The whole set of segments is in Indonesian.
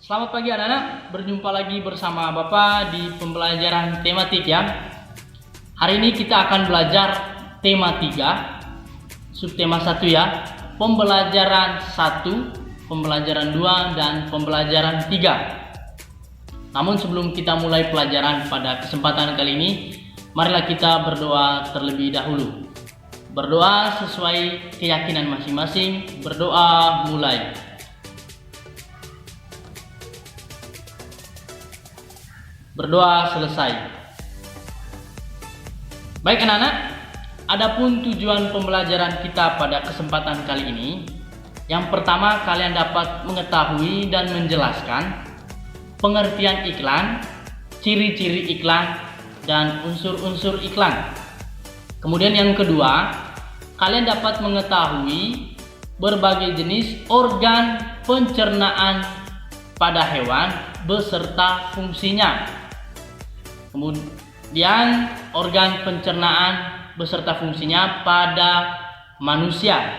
Selamat pagi anak-anak, berjumpa lagi bersama Bapak di pembelajaran tematik ya. Hari ini kita akan belajar tema 3, subtema 1 ya. Pembelajaran 1, pembelajaran 2, dan pembelajaran 3. Namun sebelum kita mulai pelajaran pada kesempatan kali ini, marilah kita berdoa terlebih dahulu. Berdoa sesuai keyakinan masing-masing, berdoa mulai. Berdoa selesai. Baik anak-anak, adapun tujuan pembelajaran kita pada kesempatan kali ini, yang pertama kalian dapat mengetahui dan menjelaskan pengertian iklan, ciri-ciri iklan, dan unsur-unsur iklan. Kemudian yang kedua, kalian dapat mengetahui berbagai jenis organ pencernaan pada hewan beserta fungsinya. Kemudian organ pencernaan beserta fungsinya pada manusia.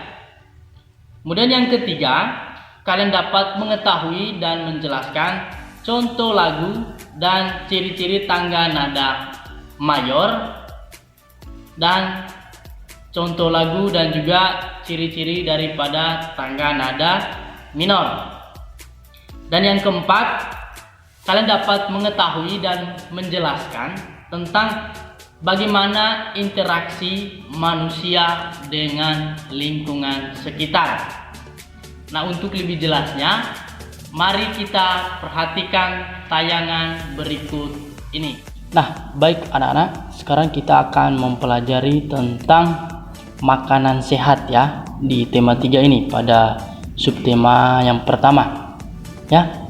Kemudian yang ketiga, kalian dapat mengetahui dan menjelaskan contoh lagu dan ciri-ciri tangga nada mayor dan contoh lagu dan juga ciri-ciri daripada tangga nada minor. Dan yang keempat, kalian dapat mengetahui dan menjelaskan tentang bagaimana interaksi manusia dengan lingkungan sekitar. Nah, untuk lebih jelasnya, mari kita perhatikan tayangan berikut ini. Nah, baik anak-anak, sekarang kita akan mempelajari tentang makanan sehat ya di tema 3 ini pada subtema yang pertama. Ya.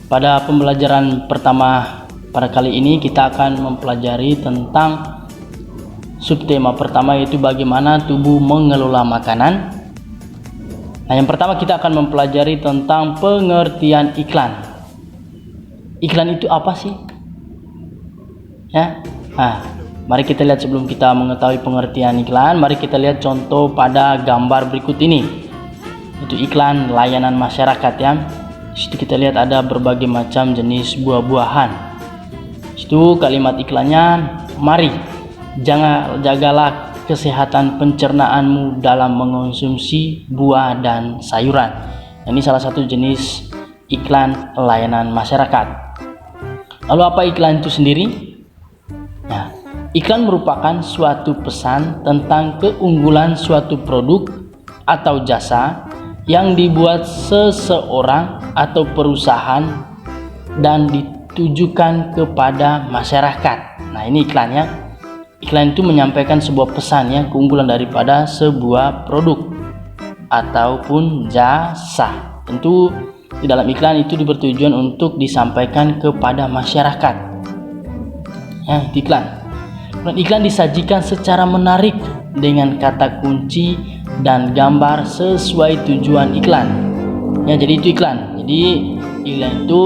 Pada pembelajaran pertama pada kali ini kita akan mempelajari tentang subtema pertama, yaitu bagaimana tubuh mengelola makanan. Nah, yang pertama kita akan mempelajari tentang pengertian iklan. Iklan itu apa sih? Ya. Mari kita lihat sebelum kita mengetahui pengertian iklan, mari kita lihat contoh pada gambar berikut ini. Itu iklan layanan masyarakat ya. Di situ kita lihat ada berbagai macam jenis buah-buahan. Itu kalimat iklannya, mari jagalah kesehatan pencernaanmu dalam mengonsumsi buah dan sayuran. Ini salah satu jenis iklan layanan masyarakat. Lalu apa iklan itu sendiri? Nah, iklan merupakan suatu pesan tentang keunggulan suatu produk atau jasa yang dibuat seseorang atau perusahaan dan ditujukan kepada masyarakat. Nah, ini iklannya. Iklan itu menyampaikan sebuah pesan ya, keunggulan daripada sebuah produk ataupun jasa. Tentu di dalam iklan itu bertujuan untuk disampaikan kepada masyarakat. Ya, iklan. Dan iklan disajikan secara menarik dengan kata kunci dan gambar sesuai tujuan iklan. Ya, jadi itu iklan. Jadi iklan itu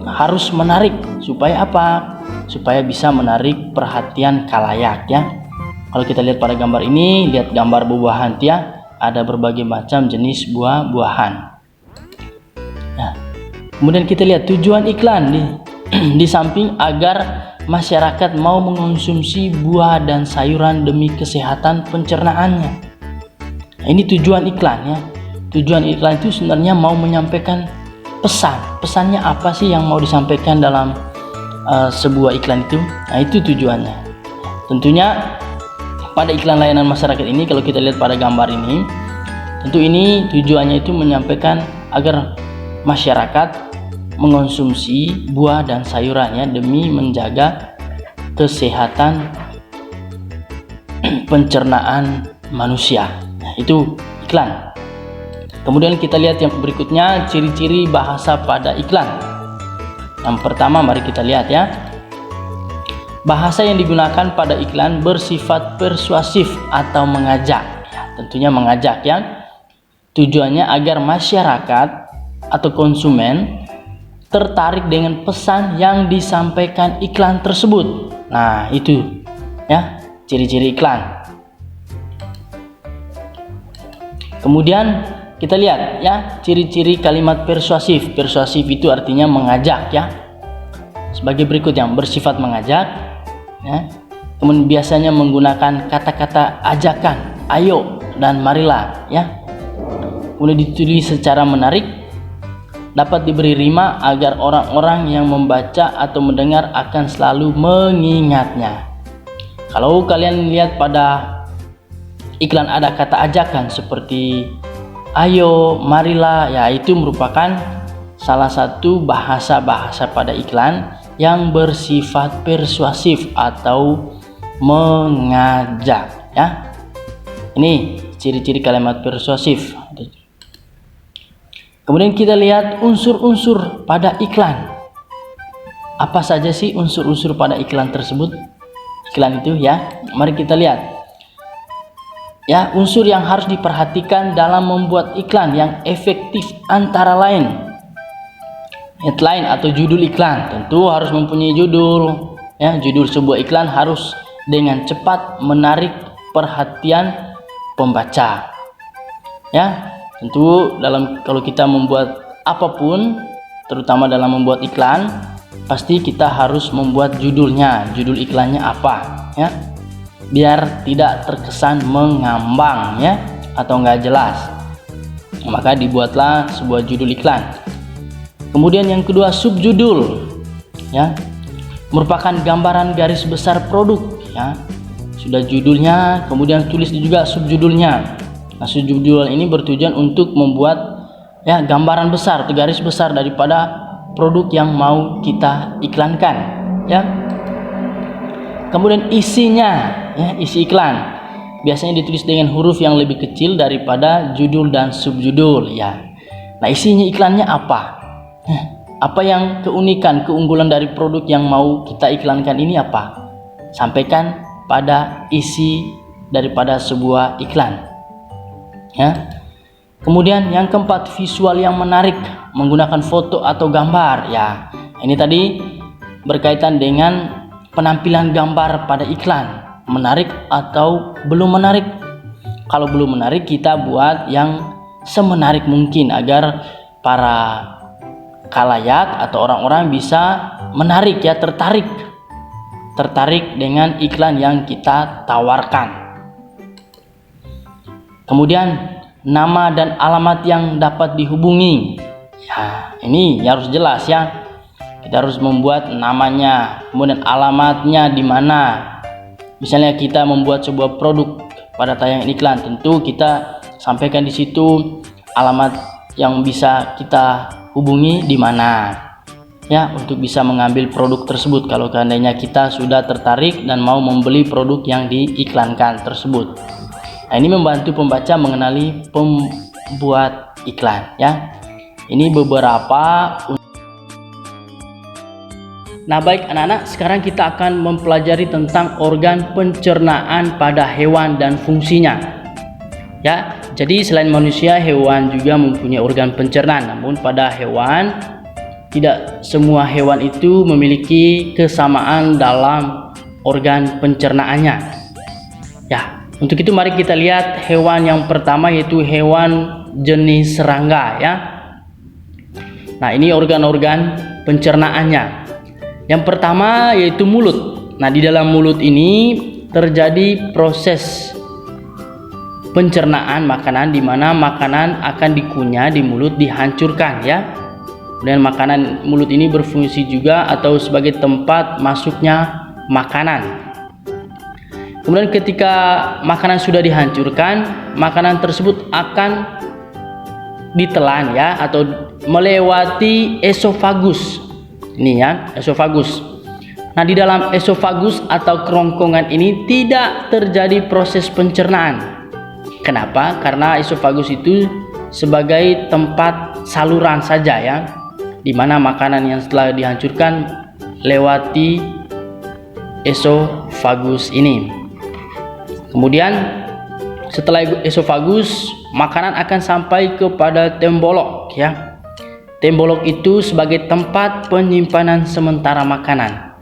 harus menarik supaya apa? Supaya bisa menarik perhatian khalayak ya. Kalau kita lihat pada gambar ini, lihat gambar buah-buahan ya, ada berbagai macam jenis buah-buahan. Nah, kemudian kita lihat tujuan iklan di samping agar masyarakat mau mengonsumsi buah dan sayuran demi kesehatan pencernaannya. Nah, ini tujuan iklan ya. Tujuan iklan itu sebenarnya mau menyampaikan pesan. Pesannya apa sih yang mau disampaikan dalam sebuah iklan itu? Nah, itu tujuannya. Tentunya pada iklan layanan masyarakat ini, kalau kita lihat pada gambar ini, tentu ini tujuannya itu menyampaikan agar masyarakat mengonsumsi buah dan sayurannya demi menjaga kesehatan pencernaan manusia. Nah, itu iklan. Kemudian kita lihat yang berikutnya, ciri-ciri bahasa pada iklan. Yang pertama mari kita lihat ya. Bahasa yang digunakan pada iklan bersifat persuasif atau mengajak. Ya, tentunya mengajak ya. Tujuannya agar masyarakat atau konsumen tertarik dengan pesan yang disampaikan iklan tersebut. Nah, itu ya, ciri-ciri iklan. Kemudian kita lihat ya ciri-ciri kalimat persuasif. Persuasif itu artinya mengajak ya. Sebagai berikut yang bersifat mengajak ya. Kemudian biasanya menggunakan kata-kata ajakan, ayo dan marilah ya. Kemudian ditulis secara menarik, dapat diberi rima agar orang-orang yang membaca atau mendengar akan selalu mengingatnya. Kalau kalian lihat pada iklan ada kata ajakan seperti ayo, marilah, ya itu merupakan salah satu bahasa-bahasa pada iklan yang bersifat persuasif atau mengajak ya. Ini ciri-ciri kalimat persuasif. Kemudian kita lihat unsur-unsur pada iklan. Apa saja sih unsur-unsur pada iklan tersebut? Iklan itu ya, mari kita lihat. Ya, unsur yang harus diperhatikan dalam membuat iklan yang efektif antara lain headline atau judul iklan. Tentu harus mempunyai judul. Ya, judul sebuah iklan harus dengan cepat menarik perhatian pembaca. Ya, tentu kalau kita membuat apapun, terutama dalam membuat iklan, pasti kita harus membuat judulnya, judul iklannya apa ya, biar tidak terkesan mengambang ya atau nggak jelas. Maka dibuatlah sebuah judul iklan. Kemudian yang kedua, subjudul ya, merupakan gambaran garis besar produk ya. Sudah judulnya, kemudian tulis juga subjudulnya. Nah, subjudul ini bertujuan untuk membuat ya gambaran besar atau garis besar daripada produk yang mau kita iklankan ya. Kemudian isinya ya, isi iklan biasanya ditulis dengan huruf yang lebih kecil daripada judul dan subjudul ya. Nah, isinya iklannya apa? Apa yang keunikan, keunggulan dari produk yang mau kita iklankan ini apa? Sampaikan pada isi daripada sebuah iklan ya. Kemudian yang keempat, visual yang menarik menggunakan foto atau gambar ya. Ini tadi berkaitan dengan penampilan gambar pada iklan, menarik atau belum menarik. Kalau belum menarik, kita buat yang semenarik mungkin agar para khalayak atau orang-orang bisa menarik ya, tertarik dengan iklan yang kita tawarkan. Kemudian nama dan alamat yang dapat dihubungi ya, ini harus jelas ya. Kita harus membuat namanya, kemudian alamatnya di mana. Misalnya kita membuat sebuah produk pada tayangan iklan, tentu kita sampaikan di situ alamat yang bisa kita hubungi di mana ya, untuk bisa mengambil produk tersebut kalau seandainya kita sudah tertarik dan mau membeli produk yang diiklankan tersebut. Nah, ini membantu pembaca mengenali pembuat iklan ya. Ini beberapa. Nah, baik anak-anak, sekarang kita akan mempelajari tentang organ pencernaan pada hewan dan fungsinya. Ya, jadi selain manusia, hewan juga mempunyai organ pencernaan. Namun pada hewan, tidak semua hewan itu memiliki kesamaan dalam organ pencernaannya. Ya, untuk itu mari kita lihat hewan yang pertama, yaitu hewan jenis serangga ya. Nah, ini organ-organ pencernaannya. Yang pertama yaitu mulut. Nah, di dalam mulut ini terjadi proses pencernaan makanan, di mana makanan akan dikunyah di mulut, dihancurkan ya. Dan makanan mulut ini berfungsi juga atau sebagai tempat masuknya makanan. Kemudian ketika makanan sudah dihancurkan, makanan tersebut akan ditelan ya, atau melewati esofagus. Ini ya, esofagus. Nah, di dalam esofagus atau kerongkongan ini tidak terjadi proses pencernaan. Kenapa? Karena esofagus itu sebagai tempat saluran saja ya, di mana makanan yang setelah dihancurkan lewati esofagus ini. Kemudian setelah esofagus, makanan akan sampai kepada tembolok ya. Tembolok itu sebagai tempat penyimpanan sementara makanan.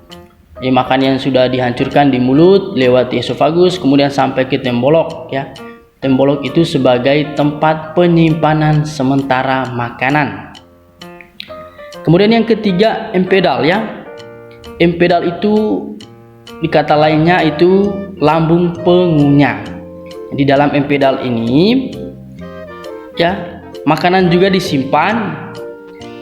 Makanan yang sudah dihancurkan di mulut lewat esofagus kemudian sampai ke tembolok ya. Tembolok itu sebagai tempat penyimpanan sementara makanan. Kemudian yang ketiga, empedal ya. Empedal itu di kata lainnya itu lambung pengunyah. Di dalam empedal ini ya, makanan juga disimpan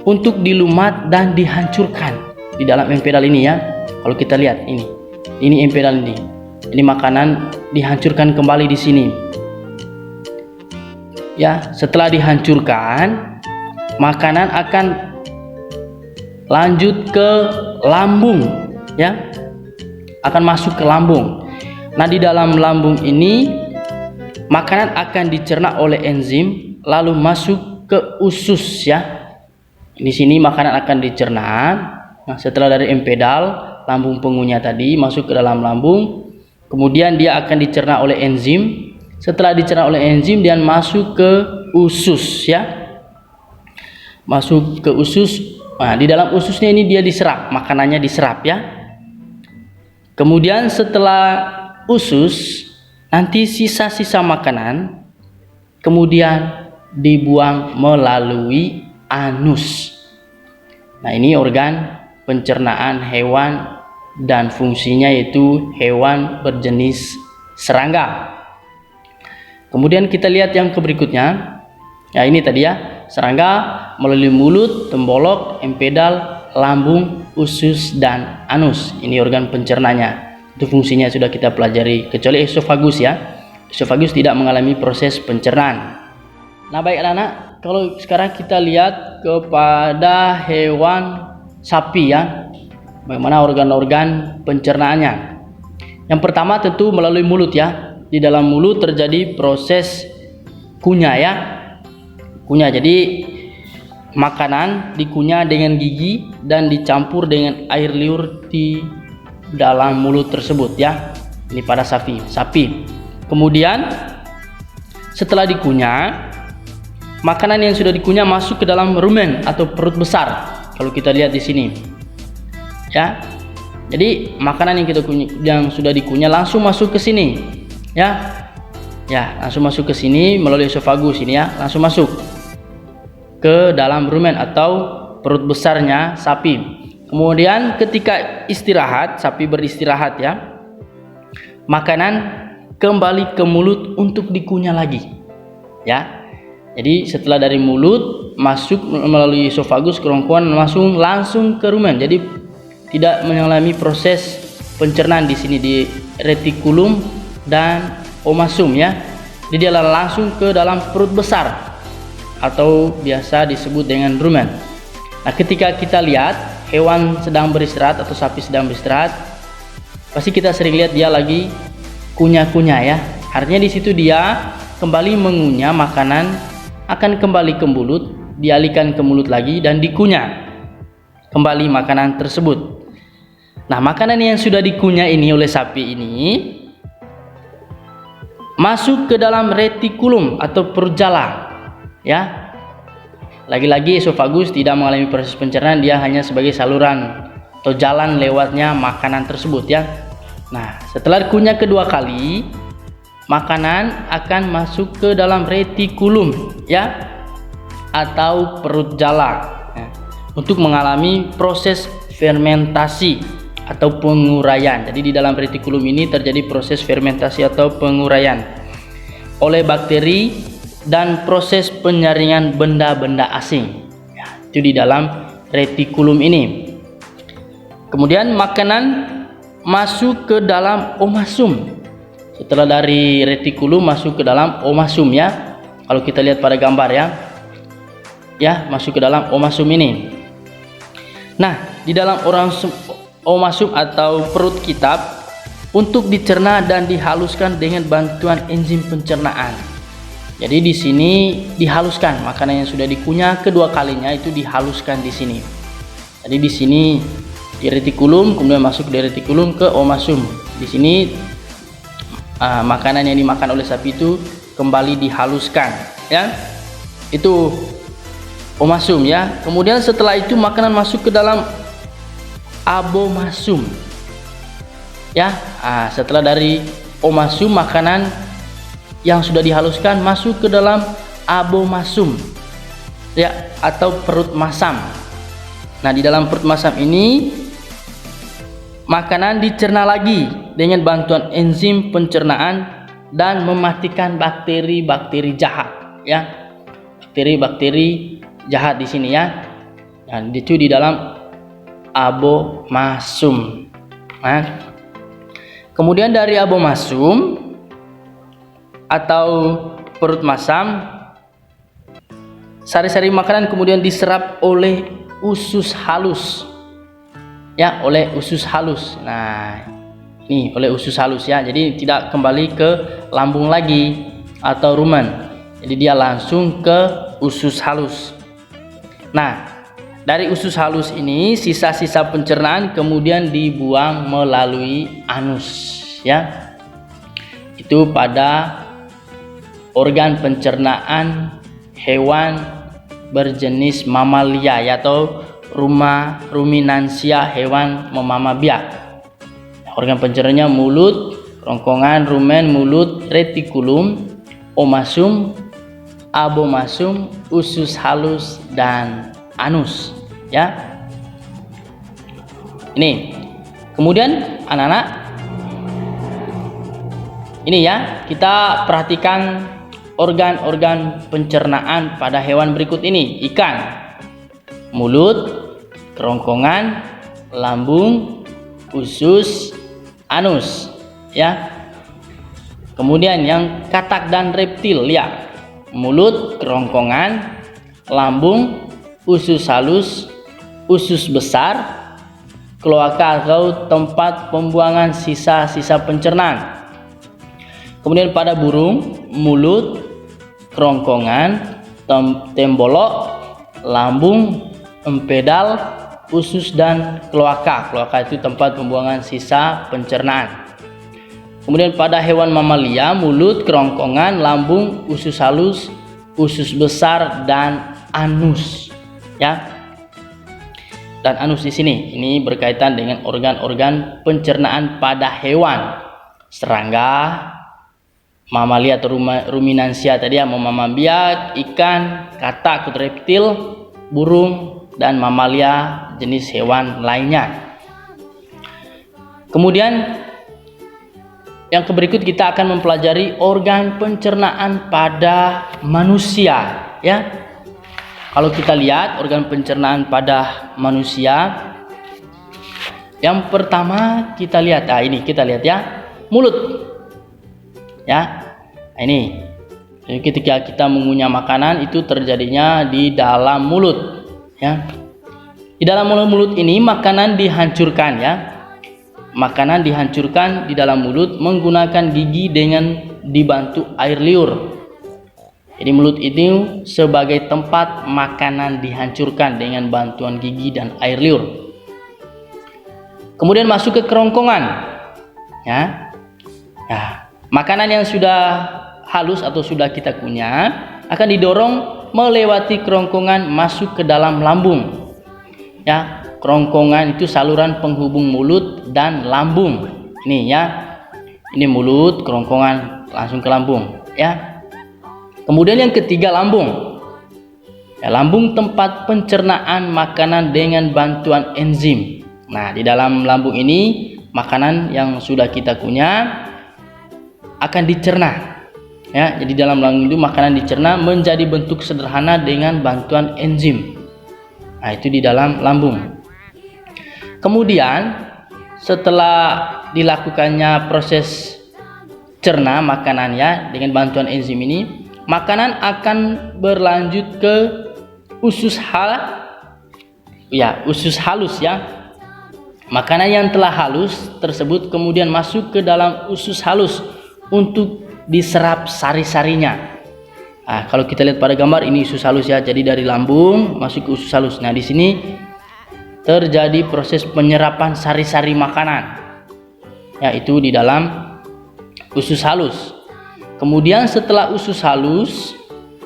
untuk dilumat dan dihancurkan di dalam empedal ini ya. Kalau kita lihat ini empedal ini. Ini makanan dihancurkan kembali di sini. Ya, setelah dihancurkan, makanan akan lanjut ke lambung ya. Akan masuk ke lambung. Nah, di dalam lambung ini makanan akan dicerna oleh enzim lalu masuk ke usus ya. Di sini makanan akan dicerna. Nah, setelah dari empedal, lambung pengunyah tadi masuk ke dalam lambung, kemudian dia akan dicerna oleh enzim. Setelah dicerna oleh enzim, dia masuk ke usus ya. Masuk ke usus. Nah, di dalam ususnya ini dia diserap, makanannya diserap ya. Kemudian setelah usus, nanti sisa-sisa makanan kemudian dibuang melalui anus. Nah, ini organ pencernaan hewan dan fungsinya yaitu hewan berjenis serangga. Kemudian kita lihat yang berikutnya. Ya, ini tadi ya, serangga melalui mulut, tembolok, empedal, lambung, usus dan anus. Ini organ pencernanya. Itu fungsinya sudah kita pelajari, kecuali esofagus ya. Esofagus tidak mengalami proses pencernaan. Nah, baik anak-anak, kalau sekarang kita lihat kepada hewan sapi ya, bagaimana organ-organ pencernaannya. Yang pertama tentu melalui mulut ya. Di dalam mulut terjadi proses kunyah ya. Kunyah, jadi makanan dikunyah dengan gigi dan dicampur dengan air liur di dalam mulut tersebut ya. Ini pada sapi. Kemudian setelah dikunyah, makanan yang sudah dikunyah masuk ke dalam rumen atau perut besar. Kalau kita lihat di sini ya, jadi makanan yang sudah dikunyah langsung masuk ke sini ya, langsung masuk ke sini melalui esofagus ini ya, langsung masuk ke dalam rumen atau perut besarnya sapi. Kemudian ketika istirahat, sapi beristirahat ya, makanan kembali ke mulut untuk dikunyah lagi ya. Jadi setelah dari mulut masuk melalui esofagus, kerongkongan langsung ke rumen. Jadi tidak mengalami proses pencernaan di sini di retikulum dan omasum ya. Jadi dia langsung ke dalam perut besar atau biasa disebut dengan rumen. Nah, ketika kita lihat hewan sedang beristirahat atau sapi sedang beristirahat, pasti kita sering lihat dia lagi kunyah-kunyah ya. Artinya di situ dia kembali mengunyah makanan, akan kembali ke mulut, dialihkan ke mulut lagi dan dikunyah kembali makanan tersebut. Nah, makanan yang sudah dikunyah ini oleh sapi ini masuk ke dalam retikulum atau perut jala ya. Lagi-lagi esofagus tidak mengalami proses pencernaan, dia hanya sebagai saluran atau jalan lewatnya makanan tersebut ya. Nah, setelah dikunyah kedua kali, makanan akan masuk ke dalam retikulum ya atau perut jala ya, untuk mengalami proses fermentasi atau penguraian. Jadi di dalam retikulum ini terjadi proses fermentasi atau penguraian oleh bakteri dan proses penyaringan benda-benda asing ya, itu di dalam retikulum ini. Kemudian makanan masuk ke dalam omasum. Setelah dari retikulum masuk ke dalam omasum ya. Kalau kita lihat pada gambar ya, masuk ke dalam omasum ini. Nah, di dalam omasum atau perut kitab untuk dicerna dan dihaluskan dengan bantuan enzim pencernaan. Jadi di sini dihaluskan makanan yang sudah dikunyah kedua kalinya, itu dihaluskan di sini. Jadi di sini di retikulum, kemudian masuk dari retikulum ke omasum. Di sini makanan yang dimakan oleh sapi itu kembali dihaluskan ya. Itu omasum ya. Kemudian setelah itu makanan masuk ke dalam abomasum ya. Setelah dari omasum makanan yang sudah dihaluskan masuk ke dalam abomasum, ya, atau perut masam. Nah, di dalam perut masam ini makanan dicerna lagi dengan bantuan enzim pencernaan dan mematikan bakteri-bakteri jahat, ya. Bakteri-bakteri jahat di sini, ya. Dan itu di dalam abomasum. Nah, kemudian dari abomasum atau perut masam, sari-sari makanan kemudian diserap oleh usus halus, ya, oleh usus halus. Nah, ini oleh usus halus, ya, jadi tidak kembali ke lambung lagi atau rumen, jadi dia langsung ke usus halus. Nah, dari usus halus ini sisa-sisa pencernaan kemudian dibuang melalui anus, ya, itu pada organ pencernaan hewan berjenis mamalia, atau ruminansia, hewan memama biak. Organ pencernaannya mulut, kerongkongan, rumen, mulut, retikulum, omasum, abomasum, usus halus, dan anus, ya. Ini kemudian anak-anak, ini ya, kita perhatikan organ-organ pencernaan pada hewan berikut ini. Ikan, mulut, kerongkongan, lambung, usus, anus, ya. Kemudian yang katak dan reptil, ya, mulut, kerongkongan, lambung, usus halus, usus besar, kloaka atau tempat pembuangan sisa-sisa pencernaan. Kemudian pada burung, mulut, kerongkongan, tembolok, lambung, empedal, usus, dan kloaka. Kloaka itu tempat pembuangan sisa pencernaan. Kemudian pada hewan mamalia, mulut, kerongkongan, lambung, usus halus, usus besar, dan anus, ya. Dan anus di sini ini berkaitan dengan organ-organ pencernaan pada hewan. Serangga, mamalia atau ruminansia tadi, ya, memama biak, ikan, katak atau reptil, burung, dan mamalia jenis hewan lainnya. Kemudian yang berikut kita akan mempelajari organ pencernaan pada manusia, ya. Kalau kita lihat organ pencernaan pada manusia, yang pertama kita lihat, ini kita lihat, ya, mulut, ya. Ini jadi ketika kita mengunyah makanan itu terjadinya di dalam mulut, ya. Di dalam mulut ini makanan dihancurkan, ya. Makanan dihancurkan di dalam mulut menggunakan gigi dengan dibantu air liur. Jadi mulut ini sebagai tempat makanan dihancurkan dengan bantuan gigi dan air liur. Kemudian masuk ke kerongkongan, ya. Nah, makanan yang sudah halus atau sudah kita kunyah akan didorong melewati kerongkongan masuk ke dalam lambung, ya. Kerongkongan itu saluran penghubung mulut dan lambung. Ini, ya, ini mulut, kerongkongan langsung ke lambung, ya. Kemudian yang ketiga lambung, ya, lambung tempat pencernaan makanan dengan bantuan enzim. Nah, di dalam lambung ini makanan yang sudah kita kunyah akan dicerna, ya. Jadi dalam lambung itu makanan dicerna menjadi bentuk sederhana dengan bantuan enzim. Nah, itu di dalam lambung. Kemudian setelah dilakukannya proses cerna makanannya dengan bantuan enzim ini, makanan akan berlanjut ke usus halus, ya. Makanan yang telah halus tersebut kemudian masuk ke dalam usus halus untuk diserap sari-sarinya. Nah, kalau kita lihat pada gambar ini usus halus, ya. Jadi dari lambung masuk ke usus halus. Nah, di sini terjadi proses penyerapan sari-sari makanan, yaitu di dalam usus halus. Kemudian setelah usus halus,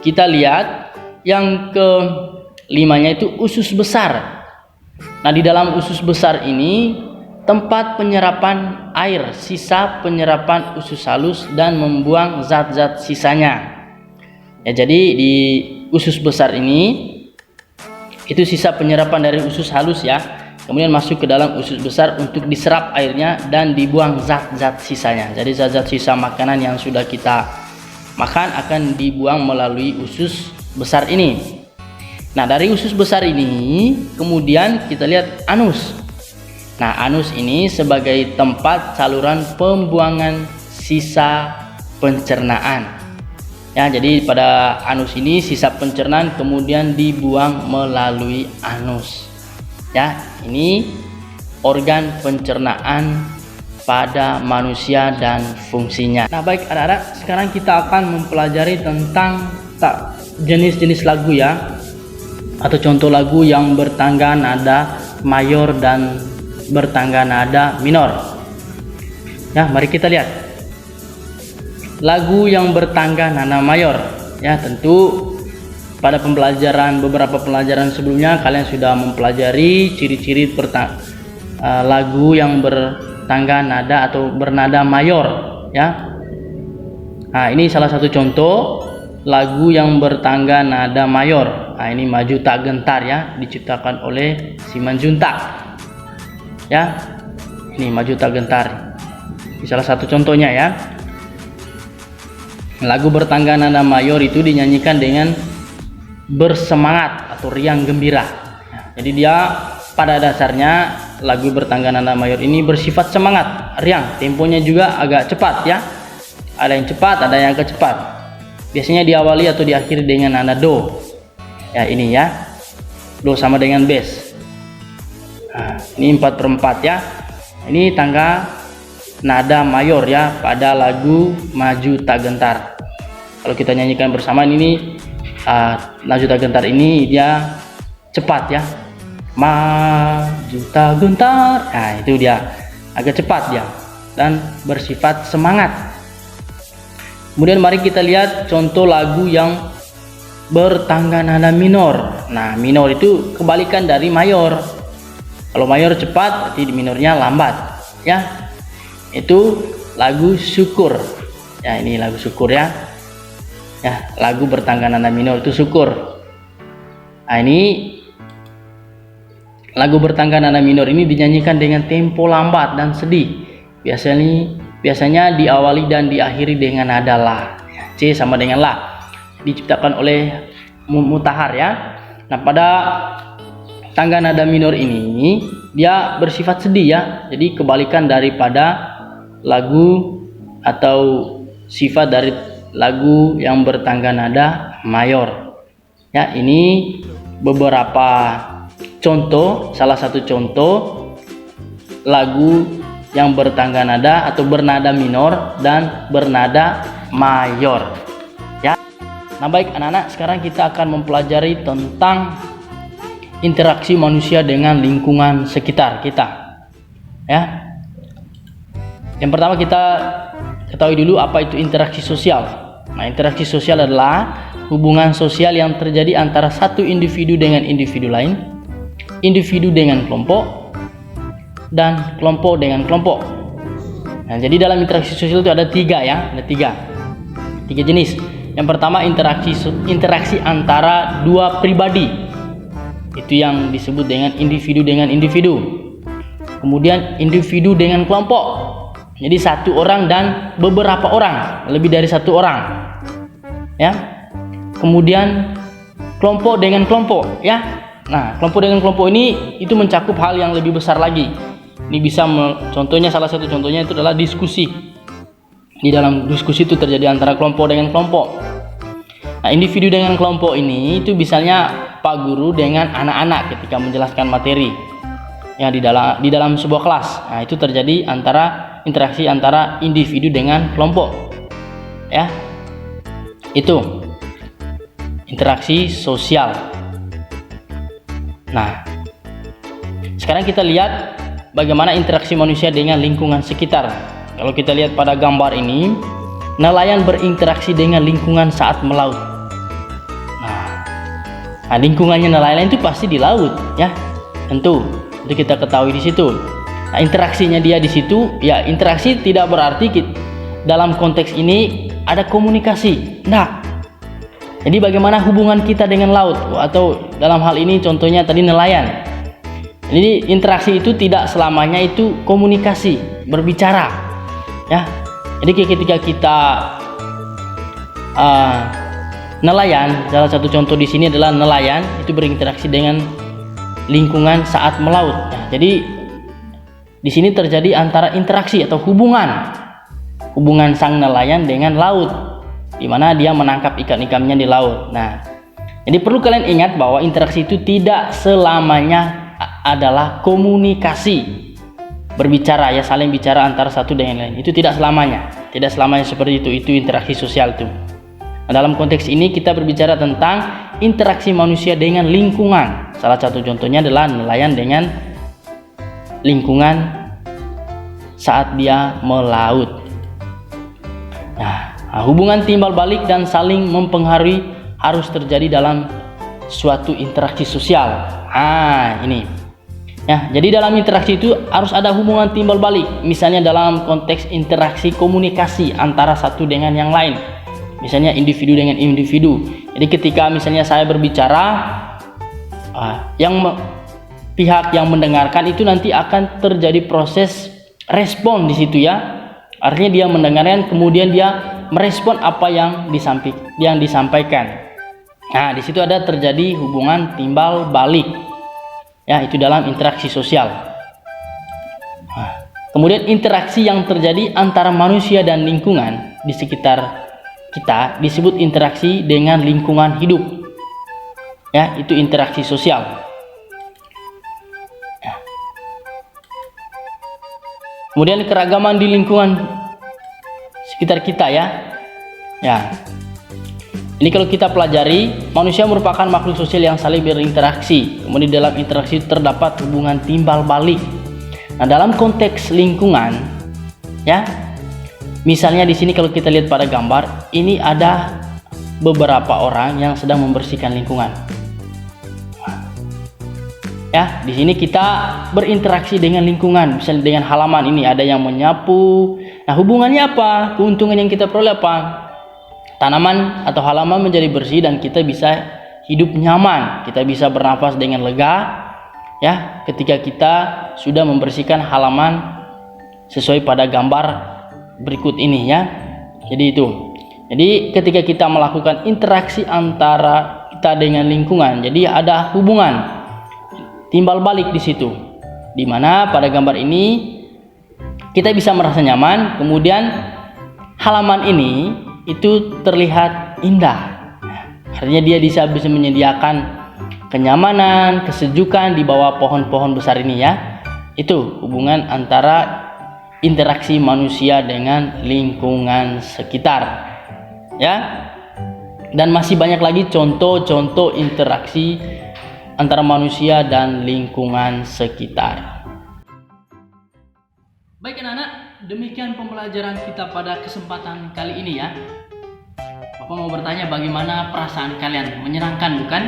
kita lihat yang kelimanya itu usus besar. Nah, di dalam usus besar ini tempat penyerapan air, sisa penyerapan usus halus dan membuang zat-zat sisanya. Ya, jadi di usus besar ini itu sisa penyerapan dari usus halus ya, kemudian masuk ke dalam usus besar untuk diserap airnya dan dibuang zat-zat sisanya. Jadi zat-zat sisa makanan yang sudah kita makan akan dibuang melalui usus besar ini. Nah, dari usus besar ini kemudian kita lihat anus. Nah, anus ini sebagai tempat saluran pembuangan sisa pencernaan. Ya, jadi pada anus ini sisa pencernaan kemudian dibuang melalui anus. Ya, ini organ pencernaan pada manusia dan fungsinya. Nah, baik anak-anak, sekarang kita akan mempelajari tentang jenis-jenis lagu ya, atau contoh lagu yang bertangga nada mayor dan bertangga nada minor. Ya, mari kita lihat lagu yang bertangga nada mayor. Ya, tentu pada beberapa pelajaran sebelumnya kalian sudah mempelajari ciri-ciri lagu yang bertangga nada atau bernada mayor ya. Nah, ini salah satu contoh lagu yang bertangga nada mayor. Nah, ini Maju Tak Gentar ya, diciptakan oleh Simanjuntak. Ya, ini Maju Tak Gentar. Ini salah satu contohnya ya. Lagu bertangga nada mayor itu dinyanyikan dengan bersemangat atau riang gembira. Jadi dia pada dasarnya lagu bertangga nada mayor ini bersifat semangat, riang. Temponya juga agak cepat ya. Ada yang cepat, ada yang agak cepat. Biasanya diawali atau diakhiri dengan nada do. Ya, ini ya. Do sama dengan bass. Nah, ini 4/4 ya. Ini tangga nada mayor ya pada lagu Maju Tak Gentar. Kalau kita nyanyikan bersama ini Maju Tak Gentar ini dia cepat ya. Maju Tak Gentar. Nah, itu dia. Agak cepat ya dan bersifat semangat. Kemudian mari kita lihat contoh lagu yang bertangga nada minor. Nah, minor itu kebalikan dari mayor. Kalau mayor cepat, berarti minornya lambat. Ya, itu lagu syukur. Ya, ini lagu syukur ya. Ya, lagu bertangga nada minor itu syukur. Nah, ini lagu bertangga nada minor ini dinyanyikan dengan tempo lambat dan sedih. Biasanya diawali dan diakhiri dengan nada la. C sama dengan la. Diciptakan oleh Mutahar ya. Nah, pada tangga nada minor ini dia bersifat sedih ya. Jadi kebalikan daripada lagu atau sifat dari lagu yang bertangga nada mayor. Ya, ini beberapa contoh, salah satu contoh lagu yang bertangga nada atau bernada minor dan bernada mayor ya. Nah, baik anak-anak, sekarang kita akan mempelajari tentang interaksi manusia dengan lingkungan sekitar kita ya. Yang pertama kita ketahui dulu apa itu interaksi sosial. Nah, interaksi sosial adalah hubungan sosial yang terjadi antara satu individu dengan individu lain, individu dengan kelompok, dan kelompok dengan kelompok. Nah, jadi dalam interaksi sosial itu ada tiga ya, ada tiga jenis. Yang pertama interaksi antara dua pribadi, itu yang disebut dengan individu. Kemudian individu dengan kelompok, jadi satu orang dan beberapa orang, lebih dari satu orang ya. Kemudian kelompok dengan kelompok ya. Nah, kelompok dengan kelompok ini itu mencakup hal yang lebih besar lagi. Ini bisa contohnya, salah satu contohnya itu adalah diskusi. Di dalam diskusi itu terjadi antara kelompok dengan kelompok. Nah, individu dengan kelompok ini itu misalnya Pak Guru dengan anak-anak ketika menjelaskan materi ya di dalam sebuah kelas. Nah, itu terjadi interaksi antara individu dengan kelompok. Ya. Itu interaksi sosial. Nah, sekarang kita lihat bagaimana interaksi manusia dengan lingkungan sekitar. Kalau kita lihat pada gambar ini, nelayan berinteraksi dengan lingkungan saat melaut. Nah, lingkungannya nelayan itu pasti di laut, ya. Tentu, itu kita ketahui di situ. Nah, interaksinya dia di situ, ya interaksi tidak berarti dalam konteks ini ada komunikasi. Nah, jadi bagaimana hubungan kita dengan laut, atau dalam hal ini contohnya tadi nelayan. Jadi interaksi itu tidak selamanya itu komunikasi, berbicara, ya. Jadi ketika kita nelayan, salah satu contoh di sini adalah nelayan itu berinteraksi dengan lingkungan saat melaut. Nah, jadi di sini terjadi antara interaksi atau hubungan sang nelayan dengan laut, di mana dia menangkap ikan-ikannya di laut. Nah, jadi perlu kalian ingat bahwa interaksi itu tidak selamanya adalah komunikasi, berbicara, ya, saling bicara antara satu dengan lain. Itu tidak selamanya seperti itu interaksi sosial itu. Nah, dalam konteks ini kita berbicara tentang interaksi manusia dengan lingkungan. Salah satu contohnya adalah nelayan dengan lingkungan saat dia melaut. Nah, hubungan timbal balik dan saling mempengaruhi harus terjadi dalam suatu interaksi sosial. Ini ya, jadi dalam interaksi itu harus ada hubungan timbal balik, misalnya dalam konteks interaksi komunikasi antara satu dengan yang lain, misalnya individu dengan individu. Jadi ketika misalnya saya berbicara, pihak yang mendengarkan itu nanti akan terjadi proses respon di situ, ya. Artinya dia mendengarkan, kemudian dia merespon apa yang disampaikan. Nah, di situ ada terjadi hubungan timbal balik, ya, itu dalam interaksi sosial. Nah, kemudian interaksi yang terjadi antara manusia dan lingkungan di sekitar kita disebut interaksi dengan lingkungan hidup, ya, itu interaksi sosial. Ya. Kemudian keragaman di lingkungan sekitar kita, ya. Ini kalau kita pelajari, manusia merupakan makhluk sosial yang saling berinteraksi. Kemudian dalam interaksi terdapat hubungan timbal balik. Nah, dalam konteks lingkungan, ya, misalnya di sini kalau kita lihat pada gambar, ini ada beberapa orang yang sedang membersihkan lingkungan. Ya, di sini kita berinteraksi dengan lingkungan, misalnya dengan halaman ini ada yang menyapu. Nah, hubungannya apa? Keuntungan yang kita peroleh apa? Tanaman atau halaman menjadi bersih dan kita bisa hidup nyaman, kita bisa bernafas dengan lega, ya, ketika kita sudah membersihkan halaman sesuai pada gambar berikut ini, ya. Jadi itu. Jadi ketika kita melakukan interaksi antara kita dengan lingkungan, jadi ada hubungan timbal balik di situ. Di mana pada gambar ini kita bisa merasa nyaman, kemudian halaman ini itu terlihat indah. Artinya dia bisa menyediakan kenyamanan, kesejukan di bawah pohon-pohon besar ini, ya. Itu hubungan antara interaksi manusia dengan lingkungan sekitar, ya. Dan masih banyak lagi contoh-contoh interaksi antara manusia dan lingkungan sekitar. Baik anak-anak, demikian pembelajaran kita pada kesempatan kali ini, ya. Bapak mau bertanya, bagaimana perasaan kalian? Menyenangkan, bukan?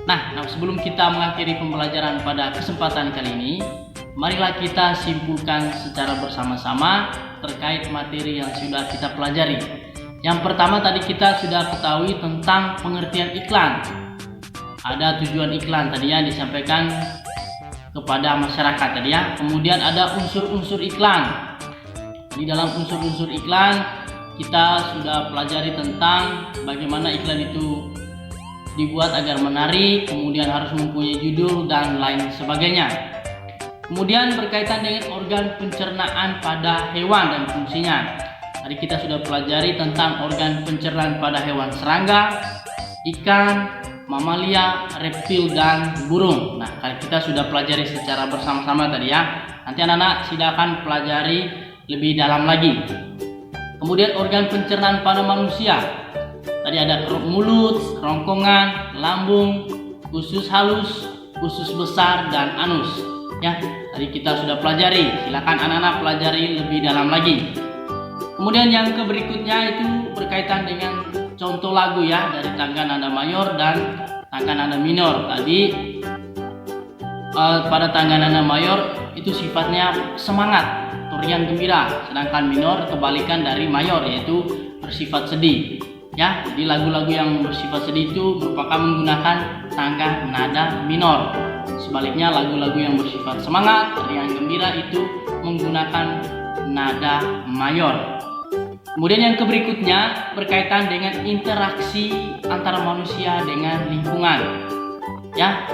Nah, sebelum kita mengakhiri pembelajaran pada kesempatan kali ini, marilah kita simpulkan secara bersama-sama terkait materi yang sudah kita pelajari. Yang pertama tadi kita sudah ketahui tentang pengertian iklan. Ada tujuan iklan tadi yang disampaikan kepada masyarakat tadi, ya. Kemudian ada unsur-unsur iklan. Di dalam unsur-unsur iklan kita sudah pelajari tentang bagaimana iklan itu dibuat agar menarik, kemudian harus mempunyai judul dan lain sebagainya. Kemudian berkaitan dengan organ pencernaan pada hewan dan fungsinya. Tadi kita sudah pelajari tentang organ pencernaan pada hewan serangga, ikan, mamalia, reptil, dan burung. Nah, kita sudah pelajari secara bersama-sama tadi, ya. Nanti anak-anak silakan pelajari lebih dalam lagi. Kemudian organ pencernaan pada manusia. Tadi ada mulut, kerongkongan, lambung, usus halus, usus besar, dan anus. Ya, tadi kita sudah pelajari. Silakan anak-anak pelajari lebih dalam lagi. Kemudian yang berikutnya itu berkaitan dengan contoh lagu, ya, dari tangga nada mayor dan tangga nada minor. Tadi pada tangga nada mayor itu sifatnya semangat atau riang gembira, sedangkan minor kebalikan dari mayor yaitu bersifat sedih. Ya, jadi lagu-lagu yang bersifat sedih itu merupakan menggunakan tangga nada minor. Sebaliknya lagu-lagu yang bersifat semangat, riang gembira itu menggunakan nada mayor. Kemudian yang berikutnya berkaitan dengan interaksi antara manusia dengan lingkungan. Ya,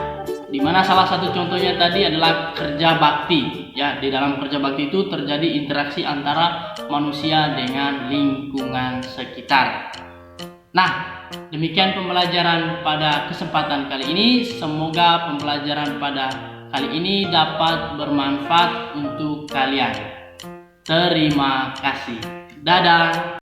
dimana salah satu contohnya tadi adalah kerja bakti. Ya, di dalam kerja bakti itu terjadi interaksi antara manusia dengan lingkungan sekitar. Nah, demikian pembelajaran pada kesempatan kali ini. Semoga pembelajaran pada kali ini dapat bermanfaat untuk kalian. Terima kasih. Dadah.